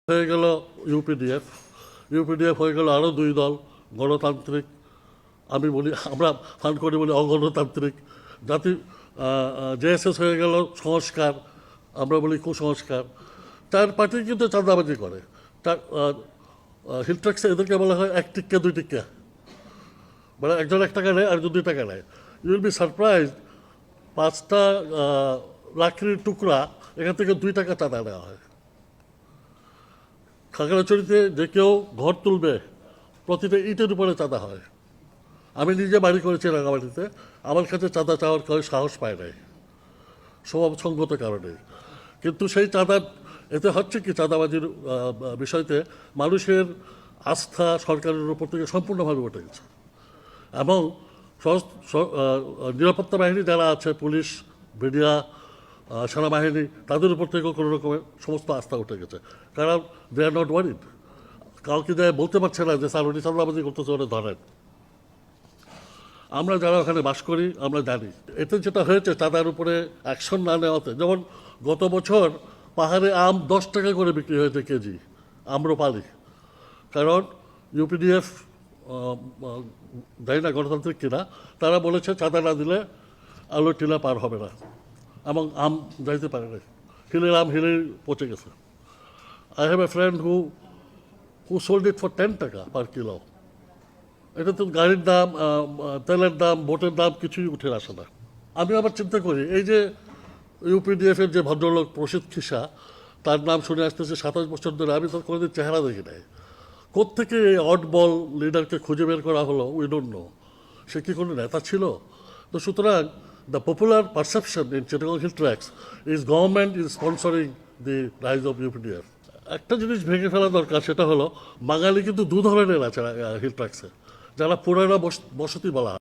হয়ে গেল UPDF, UPDF হয়ে গেল আরও দুই দল, গণতান্ত্রিক, আমি বলি, আমরা ফান্ড করে বলি অগণতান্ত্রিক। জাতি জেএসএস হয়ে গেল সংস্কার, আমরা বলি কুসংস্কার। চার পার্টি কিন্তু চাঁদাবাজি করে। হিলট্রাক্সে এদেরকে বলা হয় এক টিক্কা দুই টিক্কা, মানে একজন 1 টাকা নেয় আর 2 টাকা নেয়। ইউ উইল বি সারপ্রাইজ, 5টা লাকড়ির টুকরা এখান থেকে 2 টাকা চাঁদা নেওয়া হয়। খাগড়াছড়িতে যে কেউ ঘর তুলবে প্রতিটা ইটের উপরে চাঁদা হয়। আমি নিজে বাড়ি করেছি রাঙামাটিতে, আমার কাছে চাঁদা চাওয়ার কেউ সাহস পায় নাই স্বভাবসঙ্গত কারণে। কিন্তু সেই চাঁদা, এতে হচ্ছে কি, চাঁদাবাজির বিষয়তে মানুষের আস্থা সরকারের উপর থেকে সম্পূর্ণভাবে উঠে গেছে। এবং নিরাপত্তা বাহিনী যারা আছে, পুলিশ, মিডিয়া, সেনাবাহিনী, তাদের উপর থেকেও কোনো রকমের সমস্ত আস্থা উঠে গেছে। কারণ দে আর নট ওয়ারিড। কাউকে যায় বলতে পারছে না যে স্যার উনি চাঁদাবাজি করতেছে, ওরা ধরেন। আমরা যারা ওখানে বাস করি আমরা জানি এতে যেটা হয়েছে চাঁদার উপরে অ্যাকশন না নেওয়াতে। যেমন গত বছর পাহাড়ে আম 10 টাকা করে বিক্রি হয়েছে কেজি, আম্রপালি। কারণ ইউপিডিএফ, জানি না গণতান্ত্রিক কিনা, তারা বলেছে চাঁদা না দিলে আলো টিলা পার হবে না, এবং আম যাইতে পারে না। হিলের আম হিলেই পচে গেছে। I have a friend who sold it for 10 টাকা পার কিলো। এটা তো গাড়ির দাম, তেলের দাম, ভোটের দাম কিছুই উঠে আসে না। আমি আবার চিন্তা করি, এই যে ইউপিডিএফের যে ভদ্রলোক প্রসিদ্ধ খিসা, তার নাম শুনে আসতেছে 27 বছর ধরে, আমি তার কোনোদিন চেহারা দেখি নাই। কোত্থেকে এই অডবল লিডারকে খুঁজে বের করা হলো উই ডোন্ট নো। সে কি কোনো নেতা ছিল? তো সুতরাং the popular perception in Chittagong hill tracts is government is sponsoring the rise of UPDF. একটা জিনিস ভেঙে ফেলা দরকার, সেটা হলো বাঙালি কিন্তু 2 ধরনের আছে হিল ট্র্যাক্সে, যারা পুরানো বসতি বলা হয়।